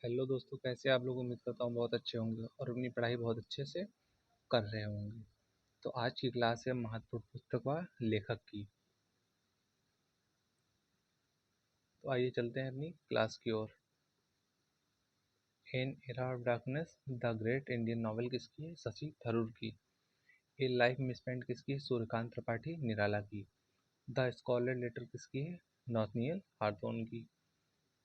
Hello दोस्तों, कैसे आप लोग? उम्मीद करता हूँ बहुत अच्छे होंगे और अपनी पढ़ाई बहुत अच्छे से कर रहे होंगे। तो आज की क्लास है महत्वपूर्ण पुस्तक व लेखक की। तो आइए चलते हैं अपनी क्लास की ओर। In era of darkness the great Indian novel किसकी है? शशि थरूर की। ए लाइफ मिसस्पेंट किसकी है? सूर्यकांत त्रिपाठी निराला की। द स्कॉलर लेटर किसकी है? नाथनियल हाथोन की।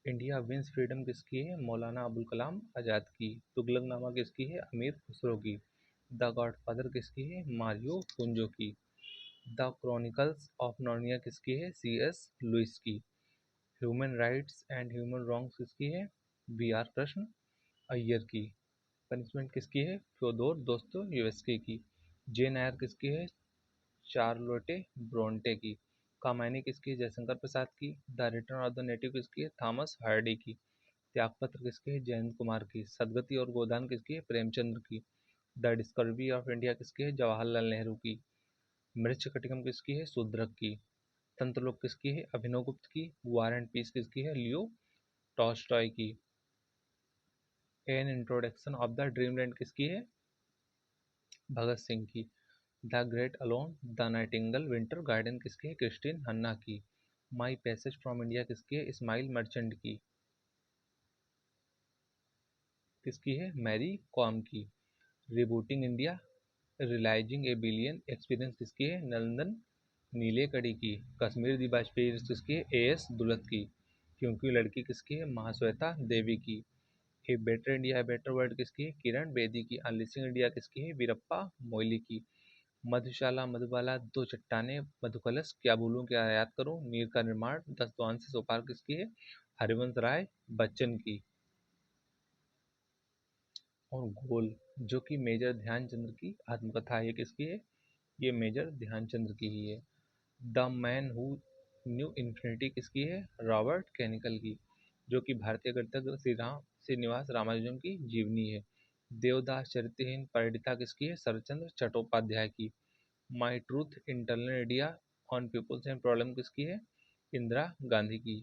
इंडिया विंस फ्रीडम किसकी है? मौलाना अबुल कलाम आज़ाद की। तुगलकनामा किसकी है? अमीर खुसरो की। द गॉडफादर किसकी है? मारियो पुंजो की। द क्रॉनिकल्स ऑफ नार्निया किसकी है? सी एस लुइस की। Human rights and human wrongs किसकी है? बी आर कृष्ण अय्यर की। पनिशमेंट किसकी है? फ्योदोर दोस्तोयेव्स्की की। जेन एयर किसकी है? चार्लोटे ब्रोंटे की। कामायनी किसकी है? जयशंकर प्रसाद की। The return of the native किसकी है? थॉमस हार्डी की। त्यागपत्र किसकी है? जयंत कुमार की। सदगति और गोदान किसकी है? प्रेमचंद्र की। द डिस्कवरी ऑफ इंडिया किसकी है? जवाहरलाल नेहरू की। मृच्छकटिकम किसकी है? शूद्रक की। तंत्रलोक किसकी है? अभिनव गुप्त की। वार एंड पीस किसकी है? लियो टॉल्स्टॉय की। An introduction of the dreamland किसकी है? भगत सिंह की। The great alone the Nightingale winter garden किसकी है? क्रिस्टीन हन्ना की। माई पैसेज फ्रॉम इंडिया किसकी है? इस्माइल मर्चेंट की। किसकी है? मैरी कॉम की। Rebooting India realizing a billion experience किसकी है? नंदन नीलेकणी की। कश्मीर दी वाजपेयी किसकी है? ए एस दुलत की। क्योंकि लड़की किसकी है? महाश्वेता देवी की। A better India a better world किसकी है? किरण बेदी की। अनलिसिंग इंडिया किसकी है? वीरप्पा मोइली की। मधुशाला मधुबाला दो चट्टाने मधुकलश क्या भूलूं क्या याद करूं मीर का निर्माण 10 से सोपार किसकी है? हरिवंश राय बच्चन की। और गोल जो कि मेजर ध्यानचंद्र की आत्मकथा है, ये किसकी है? ये मेजर ध्यानचंद्र की ही है। The man who knew infinity किसकी है? रॉबर्ट केनिकल की। जो कि भारतीय गणितज्ञ श्रीनिवास रामानुजन की जीवनी है। देवदास चरित्रहीन परिणीता किसकी है? शरतचंद्र चट्टोपाध्याय की। My truth internal India on peoples and problem किसकी है? इंदिरा गांधी की।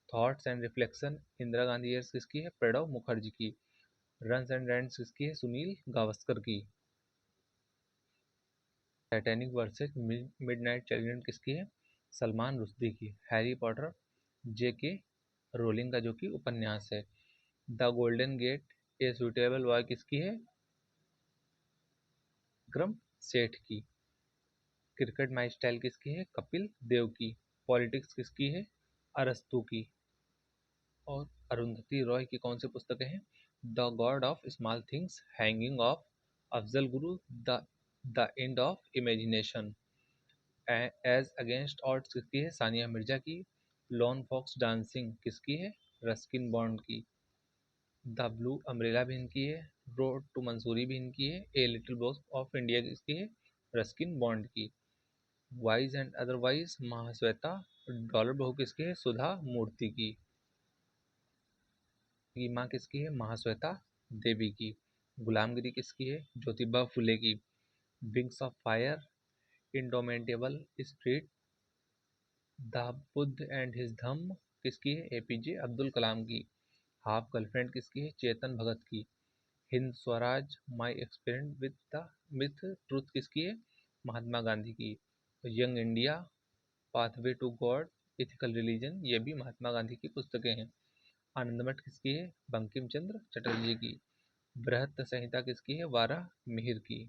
Thoughts and reflection Indira Gandhi years किसकी है? प्रणब मुखर्जी की। रन्स एंड रैंट्स किसकी है? सुनील गावस्कर की। टाइटैनिक वर्सेस मिडनाइट चैलेंज किसकी है? सलमान रुश्दी की। हैरी पॉटर जे के रोलिंग का जो कि उपन्यास है। The golden gate a suitable boy किसकी है? विक्रम सेठ की। क्रिकेट माई स्टाइल किसकी है? कपिल देव की। पॉलिटिक्स किसकी है? अरस्तु की। और अरुंधति रॉय की कौन सी पुस्तकें हैं? The god of small things, hanging of Afzal Guru, the the end of imagination. Ace against odds किसकी है? सानिया मिर्जा की। लॉन फॉक्स डांसिंग किसकी है? रस्किन बॉन्ड की। द ब्लू अम्ब्रेला भी इनकी है। रोड टू मंसूरी भी इनकी है। A little box of India किसकी है? रस्किन बॉन्ड की। Wise and otherwise Mahasweta dollar Bahu किसकी है? सुधा मूर्ति की। की माँ किसकी है? महाश्वेता देवी की। गुलामगिरी किसकी है? ज्योतिबा फुले की। Wings of fire indomitable spirit the Buddha and his Dhamma किसकी है? एपीजे अब्दुल कलाम की। हाफ गर्लफ्रेंड किसकी है? चेतन भगत की। Hind Swaraj my experiment with truth किसकी है? महात्मा गांधी की। Young India pathway to God ethical religion, ये भी महात्मा गांधी की पुस्तकें हैं। आनंदमठ किसकी है? बंकिम चंद्र चटर्जी की। बृहत संहिता किसकी है? वारा मिहिर की।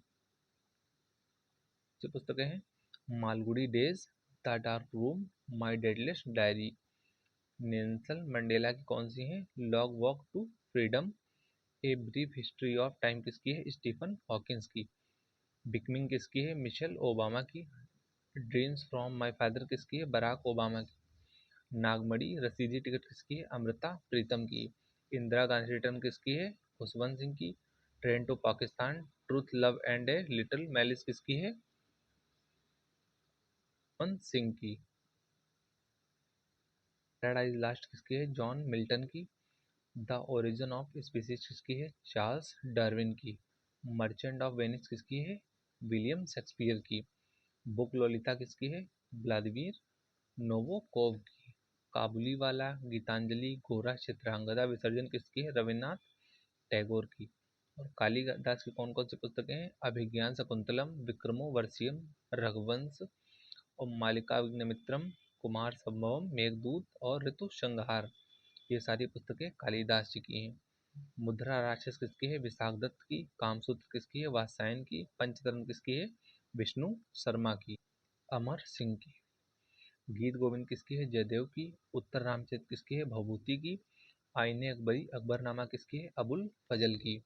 जो पुस्तकें हैं Malgudi days, the dark room, my dateless diary. Nelson Mandela की कौन सी है? Long walk to freedom. A brief history of time किसकी है? स्टीफन हॉकिंस की। बिकमिंग किसकी है? मिशेल ओबामा की। ड्रीम्स फ्रॉम माई फादर किसकी है? बराक ओबामा की। नागमणि रसीदी टिकट किसकी है? अमृता प्रीतम की। इंदिरा गांधी रिटर्न किसकी है? खुशवंत सिंह की। Train to Pakistan truth love and a little malice किसकी है? खुशवंत सिंह की। पैराडाइज लास्ट किसकी है? जॉन मिल्टन की। द ओरिजिन ऑफ स्पीसीज किसकी है? चार्ल्स डार्विन की। मर्चेंट ऑफ वेनिस किसकी है? विलियम शेक्सपियर की। बुक लोलिता किसकी है? व्लादिमीर नोबोकोव की। काबुलीवाला, गीतांजलि, गोरा, चित्रांगदा विसर्जन किसकी है? रविन्द्रनाथ टैगोर की। और कालिदास की कौन कौन सी पुस्तकें हैं? अभिज्ञान शाकुंतलम, विक्रमो वर्षियम, रघुवंश और मालिकाग्निमित्रम, कुमार संभवम, मेघदूत और ऋतु संहार। ये सारी पुस्तकें कालिदास जी की हैं। मुद्रा राक्षस किसकी है? विशाखदत्त की। कामसूत्र किसकी है? वात्स्यायन की। पंचतंत्र किसकी है? विष्णु शर्मा की। अमर सिंह की। गीत गोविंद किसकी है? जयदेव की। उत्तर रामचरित किसकी है? भभूति की। आईने अकबरी अकबरनामा किसकी है? अबुल फजल की।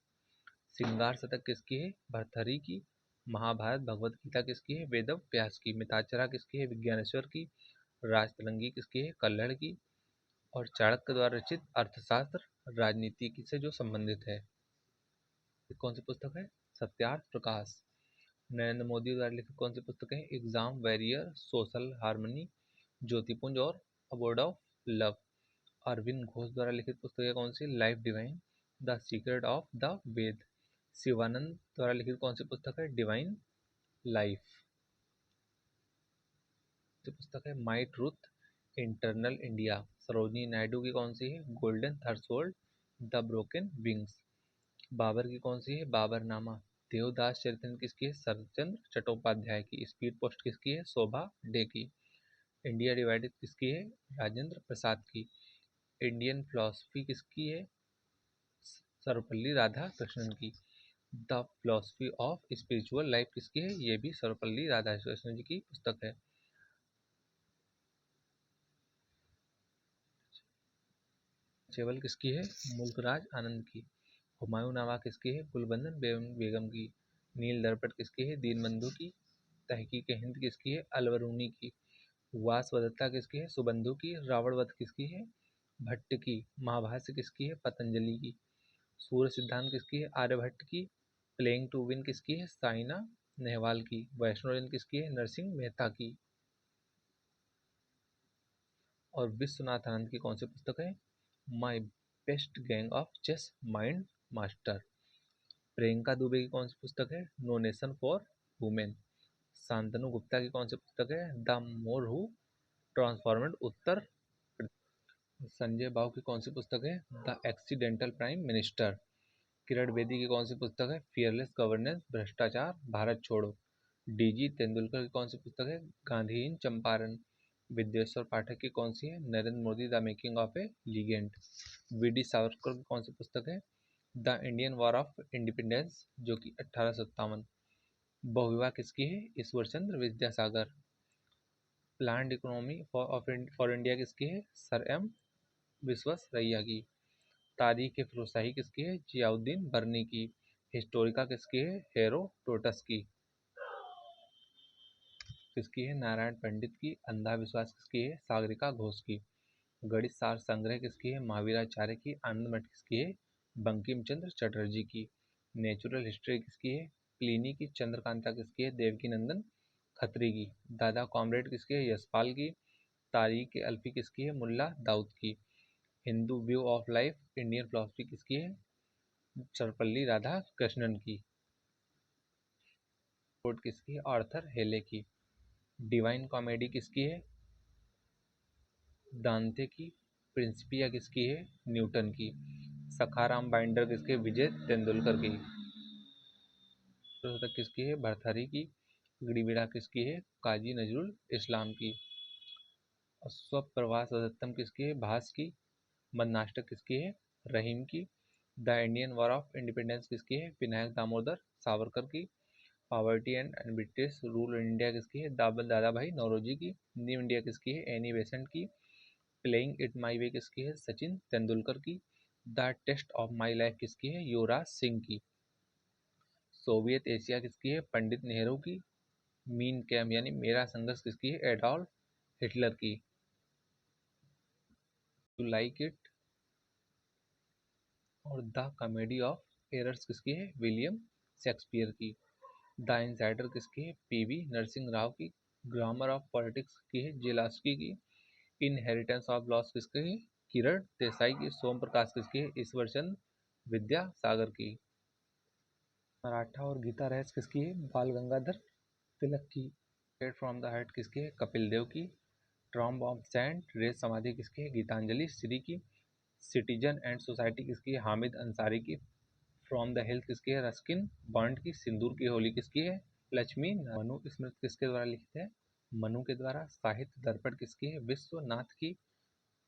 श्रृंगार शतक किसकी है? भर्तृहरि की। महाभारत भगवत गीता किसकी है? वेद व्यास की। मिताक्षरा किसकी है? विज्ञानेश्वर की। राजतरंगी किसकी है? कल्हड़ की। और चाणक्य द्वारा रचित अर्थशास्त्र राजनीति की से जो संबंधित है। ये कौन सी पुस्तक है? सत्यार्थ प्रकाश। नरेंद्र मोदी द्वारा लिखित कौन सी पुस्तक है? Exam warrior, social harmony, Jyotipunj और abode of love. Arvind Ghosh द्वारा लिखित पुस्तक कौन सी? Life divine, the secret of the Veda. Shivanand द्वारा लिखित कौन सी पुस्तक है? Divine life. पुस्तक है my truth, internal India. Sarojini Naidu की कौन सी है? Golden threshold, the broken wings. Babar की कौन सी है? बाबरनामा। देवदास चरित्र किसकी है? शरदचंद्र चट्टोपाध्याय की। स्पीड पोस्ट किसकी है? शोभा डे की। इंडिया डिवाइडेड किसकी है? राजेंद्र प्रसाद की। इंडियन फिलोसफी किसकी है? सर्वपल्ली राधाकृष्णन की। The philosophy of spiritual life किसकी है? ये भी सर्वपल्ली राधाकृष्णन जी की पुस्तक है। चेवल किसकी है? मुल्कराज आनंद की। हुमायूं नामा किसकी है? गुलबंदन बेगम की। नील दर्पण किसकी है? दीनबंधु की। तहकीक हिंद किसकी है? अलबरूनी की। वासवदत्ता किसकी है? सुबंधु की। रावण वध किसकी है? भट्ट की। महाभाष्य किसकी है? पतंजलि की। सूर्य सिद्धांत किसकी है? आर्यभट्ट की। प्लेइंग टू विन किसकी है? साइना नेहवाल की। वैष्णोजन किसकी है? नरसिंह मेहता की। और विश्वनाथ आनंद की कौन सी पुस्तक है? My best games of chess mind master. Priyanka Dubey की कौन सी पुस्तक है? No nation for women. Shantanu Gupta की कौन सी पुस्तक है? The monk who transformed Uttar Pradesh. Sanjay Baru की कौन सी पुस्तक है? The accidental prime minister. Kiran Bedi की कौन सी पुस्तक है? फियरलेस गवर्नेंस, भ्रष्टाचार, भारत छोड़ो। डीजी तेंदुलकर की कौन सी पुस्तक है? गांधी इन चंपारण। विद्वेश्वर पाठक की कौन सी है? Narendra Modi the making of A legend. VD. Savarkar की कौन सी पुस्तक है? The Indian war of independence, जो कि 1857। बहुविवाह किसकी है? Ishwar Chandra Vidyasagar. Planned economy for India किसकी है? सर एम विश्वेश्वरैया की। तारीख ए फिरोजशाही किसकी है? जियाउद्दीन बर्नी की। हिस्टोरिका किसकी है? हेरोडोटस की। किसकी है? नारायण पंडित की। अंधा विश्वास किसकी है? सागरिका घोष की। गणित सार संग्रह किसकी है? महावीराचार्य की। आनंद मठ किसकी है? बंकिम चंद्र चटर्जी की। नेचुरल हिस्ट्री किसकी है? प्लिनी की। चंद्रकांता किसकी है? देवकी नंदन खत्री की। दादा कॉमरेड किसकी है? यशपाल की। तारीख अल्फी किसकी है? मुल्ला दाऊद की। Hindu view of life, Indian philosophy किसकी है? सर्वपल्ली राधा कृष्णन की। कोड किसकी है? आर्थर हेले की। डिवाइन कॉमेडी किसकी है? दांते की। प्रिंसिपिया किसकी है? न्यूटन की। सखाराम बाइंडर किसकी है? विजय तेंदुलकर की। शतक किसकी है? भर्तृहरि की। गिरिवीरा किसकी है? काजी नजरुल इस्लाम की। स्वप्रभास दत्तम किसकी है? भास की। मदनाष्टक किसकी है? रहीम की। The Indian war of independence किसकी है? विनायक दामोदर सावरकर की। Poverty and British rule in India किसकी है? दादा भाई नौरोजी की। न्यू इंडिया किसकी है? एनी बेसेंट की। प्लेइंग इट माई वे किसकी है? सचिन तेंदुलकर की। The test of my life किसकी है? युवराज सिंह की। सोवियत एशिया किसकी है? पंडित नेहरू की। मीन कैम्प यानी मेरा संघर्ष किसकी है? एडॉल्फ हिटलर की। टू लाइक इट और द कॉमेडी ऑफ एरर्स किसकी है? विलियम शेक्सपियर की। द इनसाइडर किसकी है? पीवी नरसिंह राव की। ग्रामर ऑफ पॉलिटिक्स की है? जेलास्की की। इनहेरिटेंस ऑफ लॉस किसकी है? किरण देसाई की। सोम प्रकाश किसकी है? ईश्वरचंद विद्यासागर की। मराठा और गीता रहस्य किसकी है? बाल गंगाधर तिलक की। स्ट्रेट फ्रॉम द हार्ट किसकी है? कपिल देव की। ट्रॉम्ब ऑफ सेंट रेस समाधि किसकी है? गीतांजलि श्री की। सिटीजन एंड सोसाइटी किसकी है? हामिद अंसारी की। फ्रॉम द हिल किसकी है? रस्किन बॉन्ड की। सिंदूर की होली किसकी है? लक्ष्मी। मनु स्मृति किसके द्वारा लिखित है? मनु के द्वारा। साहित्य दर्पण किसकी है? विश्वनाथ की।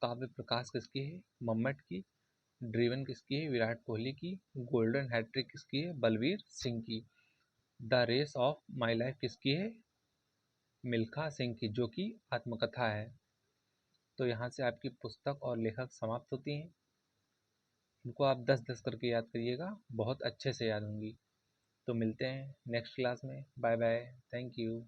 काव्य प्रकाश किसकी है? मम्मट की। ड्रीवन किसकी है? विराट कोहली की। गोल्डन हैट्रिक किसकी है? बलवीर सिंह की। The race of my life किसकी है? मिल्खा सिंह की, जो कि आत्मकथा है। तो यहाँ से आपकी पुस्तक और लेखक समाप्त होती हैं। इनको आप 10-10 करके याद करिएगा, बहुत अच्छे से याद होंगी। तो मिलते हैं नेक्स्ट क्लास में। Bye bye, thank you.